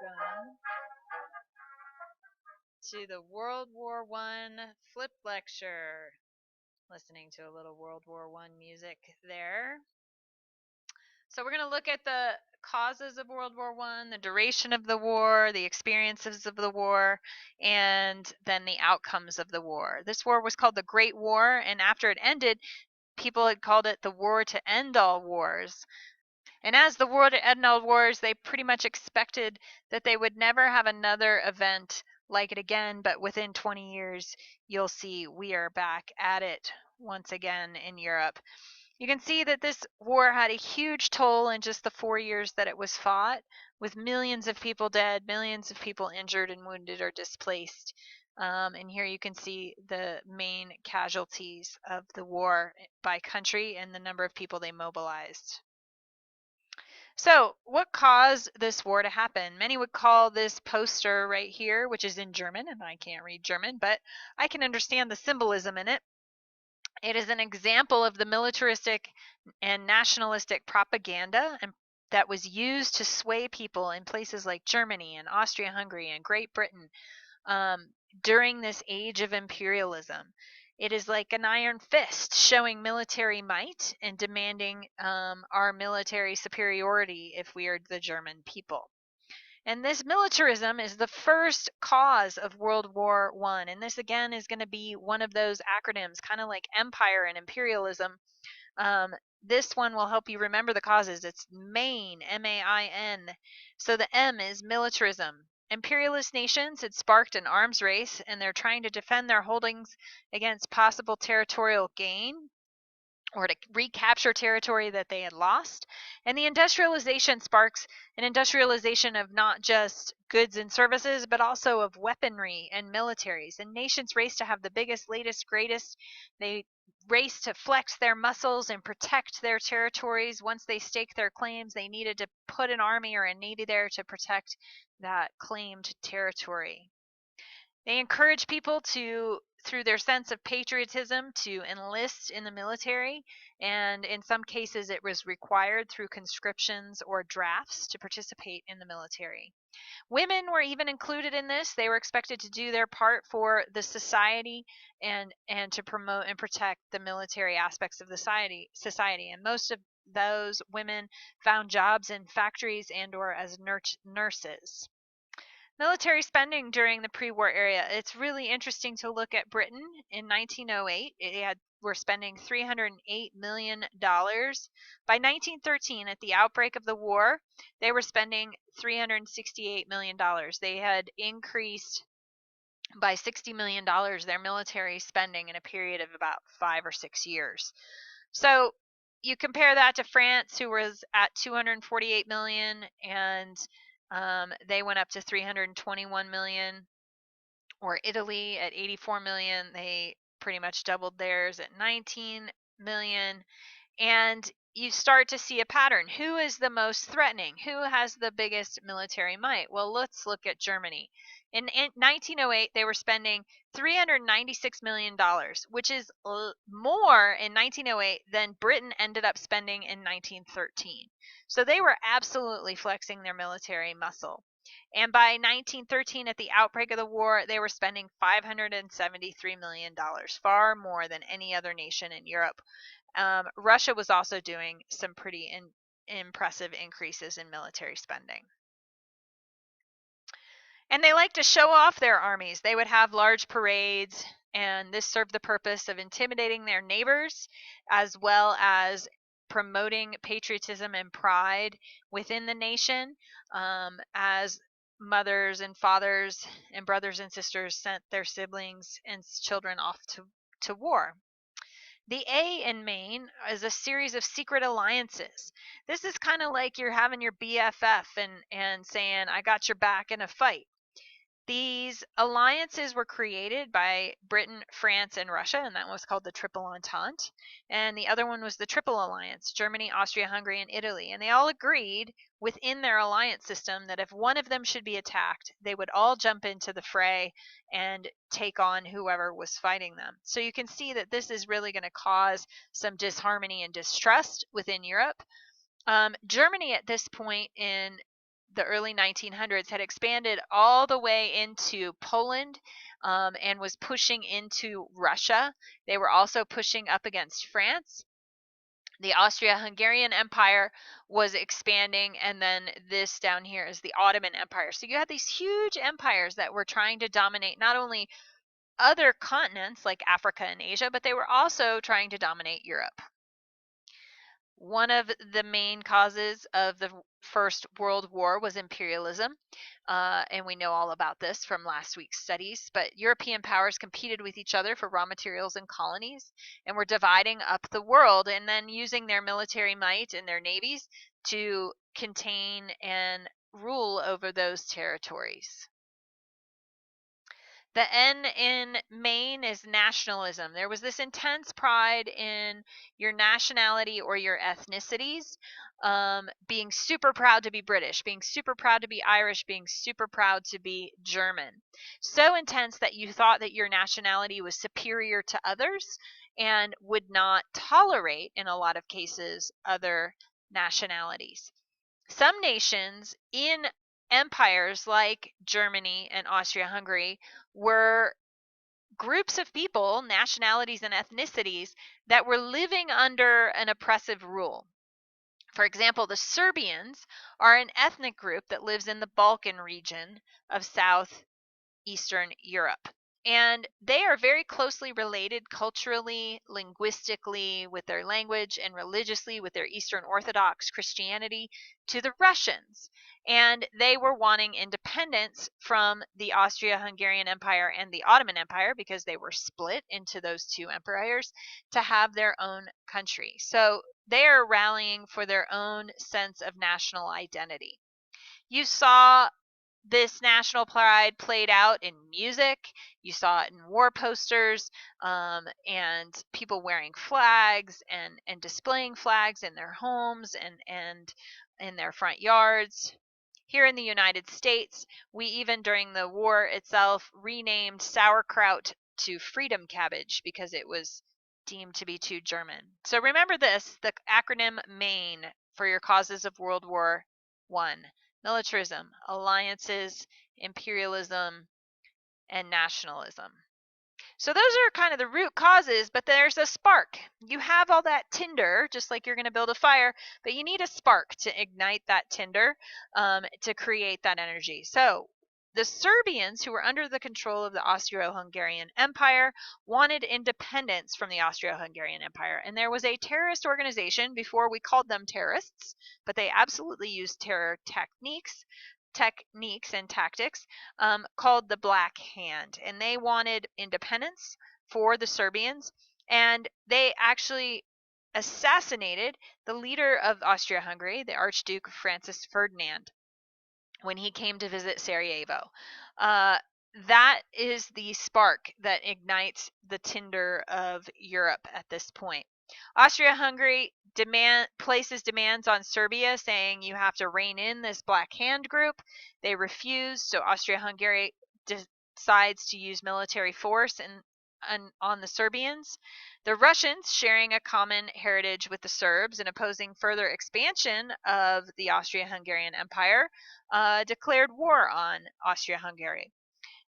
welcome to the World War I flip lecture. Listening to a little World War I music there. So we're going to look at the causes of World War I, the duration of the war, the experiences of the war, and then the outcomes of the war. This war was called the Great War, and after it ended, people had called it the war to end all wars. And as the war to end all wars, they pretty much expected that they would never have another event like it again, but within 20 years, you'll see we are back at it once again in Europe. You can see that this war had a huge toll in just the 4 years that it was fought, with millions of people dead, millions of people injured and wounded or displaced. And here you can see the main casualties of the war by country and the number of people they mobilized. So, what caused this war to happen? Many would call this poster right here, which is in German, and I can't read German, but I can understand the symbolism in it. It is an example of the militaristic and nationalistic propaganda that was used to sway people in places like Germany and Austria-Hungary and Great Britain during this age of imperialism. It is like an iron fist showing military might and demanding our military superiority if we are the German people. And this militarism is the first cause of World War I. And this, again, is going to be one of those acronyms, kind of like empire and imperialism. This one will help you remember the causes. It's MAIN, M-A-I-N. So the M is militarism. Imperialist nations had sparked an arms race, and they're trying to defend their holdings against possible territorial gain or to recapture territory that they had lost. And the industrialization sparks an industrialization of not just goods and services, but also of weaponry and militaries. And nations race to have the biggest, latest, greatest. They race to flex their muscles and protect their territories. Once they stake their claims, they needed to put an army or a navy there to protect that claimed territory. They encourage people to, through their sense of patriotism, to enlist in the military, and in some cases it was required through conscriptions or drafts to participate in the military. Women were even included in this. They were expected to do their part for the society and to promote and protect the military aspects of the society. And most of those women found jobs in factories and or as nurses. Military spending during the pre-war era. It's really interesting to look at Britain in 1908. We're spending $308 million. By 1913, at the outbreak of the war, they were spending $368 million. They had increased by $60 million their military spending in a period of about 5 or 6 years. So you compare that to France, who was at 248 million, and they went up to 321 million, or Italy at 84 million. They pretty much doubled theirs at 19 million. And you start to see a pattern. Who is the most threatening? Who has the biggest military might? Well, let's look at Germany. In 1908, they were spending $396 million, which is more in 1908 than Britain ended up spending in 1913. So they were absolutely flexing their military muscle. And by 1913, at the outbreak of the war, they were spending $573 million, far more than any other nation in Europe. Russia was also doing some pretty impressive increases in military spending. And they like to show off their armies. They would have large parades, and this served the purpose of intimidating their neighbors, as well as promoting patriotism and pride within the nation, as mothers and fathers and brothers and sisters sent their siblings and children off to war. The A in MAIN is a series of secret alliances. This is kind of like you're having your BFF and saying, I got your back in a fight. These alliances were created by Britain, France, and Russia, and that was called the Triple Entente. And the other one was the Triple Alliance, Germany, Austria, Hungary, and Italy. And they all agreed within their alliance system that if one of them should be attacked, they would all jump into the fray and take on whoever was fighting them. So you can see that this is really going to cause some disharmony and distrust within Europe. Germany at this point in the early 1900s had expanded all the way into Poland and was pushing into Russia. They were also pushing up against France. The Austria-Hungarian Empire was expanding, and then this down here is the Ottoman Empire. So you had these huge empires that were trying to dominate not only other continents like Africa and Asia, but they were also trying to dominate Europe. One of the main causes of the First World War was imperialism, and we know all about this from last week's studies, but European powers competed with each other for raw materials and colonies, and were dividing up the world and then using their military might and their navies to contain and rule over those territories. The N in Maine is nationalism. There was this intense pride in your nationality or your ethnicities, being super proud to be British, being super proud to be Irish, being super proud to be German. So intense that you thought that your nationality was superior to others and would not tolerate, in a lot of cases, other nationalities. Some nations in empires like Germany and Austria-Hungary were groups of people, nationalities and ethnicities, that were living under an oppressive rule. For example, the Serbians are an ethnic group that lives in the Balkan region of southeastern Europe. And they are very closely related culturally, linguistically, with their language, and religiously with their Eastern Orthodox Christianity to the Russians. And they were wanting independence from the Austria-Hungarian Empire and the Ottoman Empire, because they were split into those two empires, to have their own country. So they are rallying for their own sense of national identity. You saw this national pride played out in music. You saw it in war posters, and people wearing flags and displaying flags in their homes and in their front yards. Here in the United States, we even during the war itself renamed sauerkraut to freedom cabbage because it was deemed to be too German. So remember this, the acronym MAIN for your causes of World War I. Militarism, alliances, imperialism, and nationalism. So those are kind of the root causes, but there's a spark. You have all that tinder, just like you're going to build a fire, but you need a spark to ignite that tinder to create that energy. So the Serbians, who were under the control of the Austro-Hungarian Empire, wanted independence from the Austro-Hungarian Empire. And there was a terrorist organization, before we called them terrorists, but they absolutely used terror techniques and tactics, called the Black Hand. And they wanted independence for the Serbians. And they actually assassinated the leader of Austria-Hungary, the Archduke Francis Ferdinand, when he came to visit Sarajevo. That is the spark that ignites the tinder of Europe at this point. Austria-Hungary places demands on Serbia, saying you have to rein in this Black Hand group. They refuse, so Austria-Hungary decides to use military force on the Serbians. The Russians, sharing a common heritage with the Serbs and opposing further expansion of the Austria-Hungarian Empire, declared war on Austria-Hungary.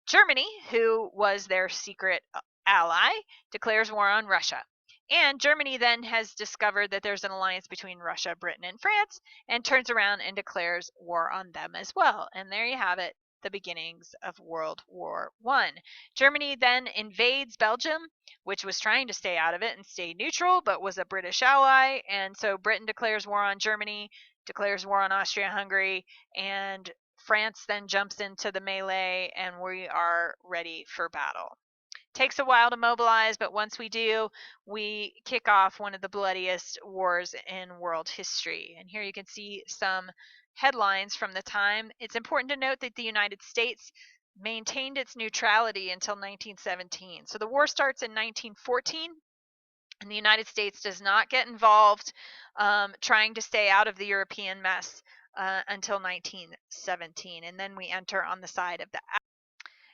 Germany, who was their secret ally, declares war on Russia. And Germany then has discovered that there's an alliance between Russia, Britain, and France, and turns around and declares war on them as well. And there you have it, the beginnings of World War I. Germany then invades Belgium, which was trying to stay out of it and stay neutral, but was a British ally. And so Britain declares war on Germany, declares war on Austria-Hungary, and France then jumps into the melee, and we are ready for battle. Takes a while to mobilize, but once we do, we kick off one of the bloodiest wars in world history. And here you can see some headlines from the time. It's important to note that the United States maintained its neutrality until 1917. So the war starts in 1914, and the United States does not get involved trying to stay out of the European mess until 1917. And then we enter on the side of the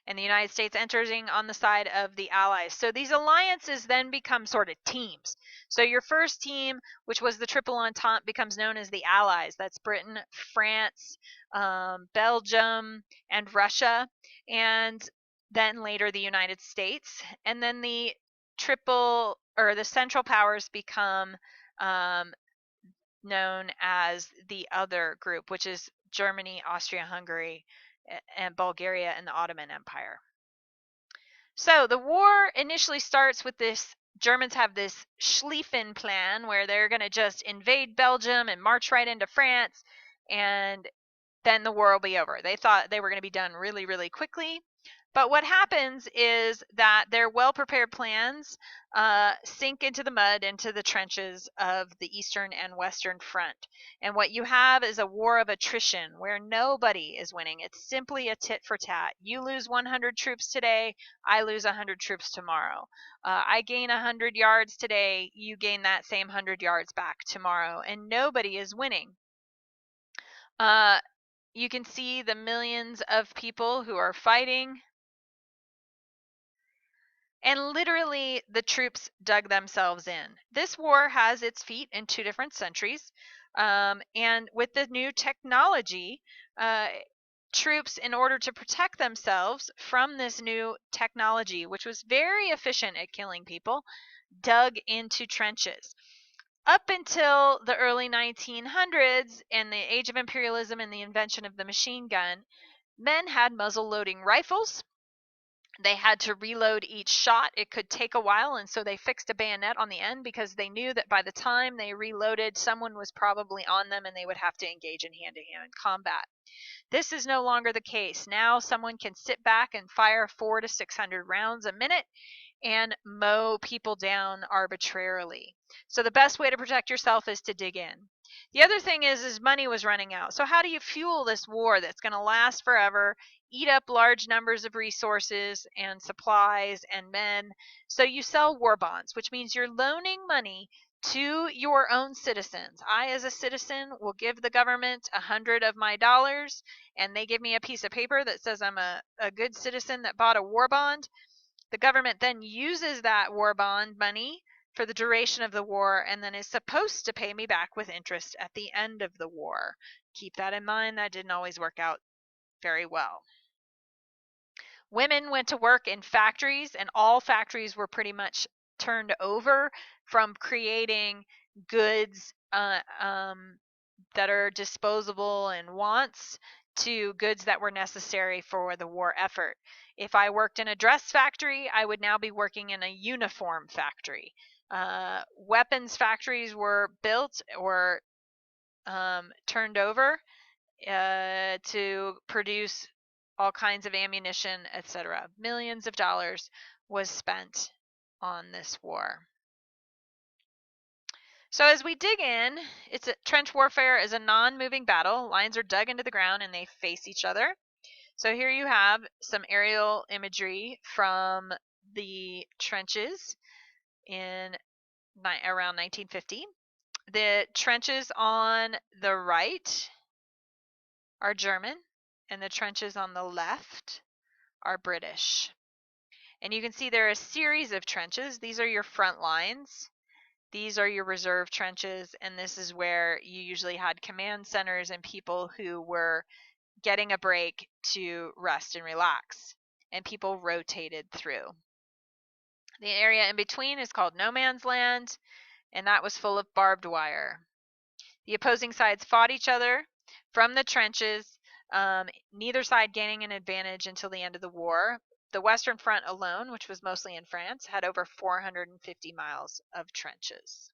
and the United States entering on the side of the Allies. So these alliances then become sort of teams. So your first team, which was the Triple Entente, becomes known as the Allies. That's Britain, France, Belgium, and Russia, and then later the United States. And then the Central Powers become known as the other group, which is Germany, Austria-Hungary, and Bulgaria, and the Ottoman Empire. So the war initially starts with this. Germans have this Schlieffen plan where they're going to just invade Belgium and march right into France, and then the war will be over. They thought they were going to be done really, really quickly. But what happens is that their well-prepared plans sink into the mud, into the trenches of the Eastern and Western Front. And what you have is a war of attrition where nobody is winning. It's simply a tit for tat. You lose 100 troops today, I lose 100 troops tomorrow. I gain 100 yards today, you gain that same 100 yards back tomorrow. And nobody is winning. You can see the millions of people who are fighting. And literally, the troops dug themselves in. This war has its feet in two different centuries. And with the new technology, troops, in order to protect themselves from this new technology, which was very efficient at killing people, dug into trenches. Up until the early 1900s and the age of imperialism and the invention of the machine gun, men had muzzle-loading rifles. They had to reload each shot. It could take a while, and so they fixed a bayonet on the end because they knew that by the time they reloaded, someone was probably on them and they would have to engage in hand-to-hand combat. This is no longer the case. Now someone can sit back and fire 400 to 600 rounds a minute and mow people down arbitrarily. So the best way to protect yourself is to dig in. The other thing is money was running out. So how do you fuel this war that's going to last forever, eat up large numbers of resources and supplies and men? So you sell war bonds, which means you're loaning money to your own citizens. I, as a citizen, will give the government 100 of my dollars, and they give me a piece of paper that says I'm a good citizen that bought a war bond. The government then uses that war bond money for the duration of the war and then is supposed to pay me back with interest at the end of the war. Keep that in mind. That didn't always work out very well. Women went to work in factories, and all factories were pretty much turned over from creating goods that are disposable and wants to goods that were necessary for the war effort. If I worked in a dress factory, I would now be working in a uniform factory. Weapons factories were built or turned over to produce all kinds of ammunition, etc. Millions of dollars was spent on this war. So as we dig in, trench warfare is a non-moving battle. Lines are dug into the ground and they face each other. So here you have some aerial imagery from the trenches in around 1950. The trenches on the right are German, and the trenches on the left are British. And you can see there are a series of trenches. These are your front lines. These are your reserve trenches, and this is where you usually had command centers and people who were getting a break to rest and relax, and people rotated through. The area in between is called no man's land, and that was full of barbed wire. The opposing sides fought each other from the trenches, neither side gaining an advantage until the end of the war. The Western Front alone, which was mostly in France, had over 450 miles of trenches.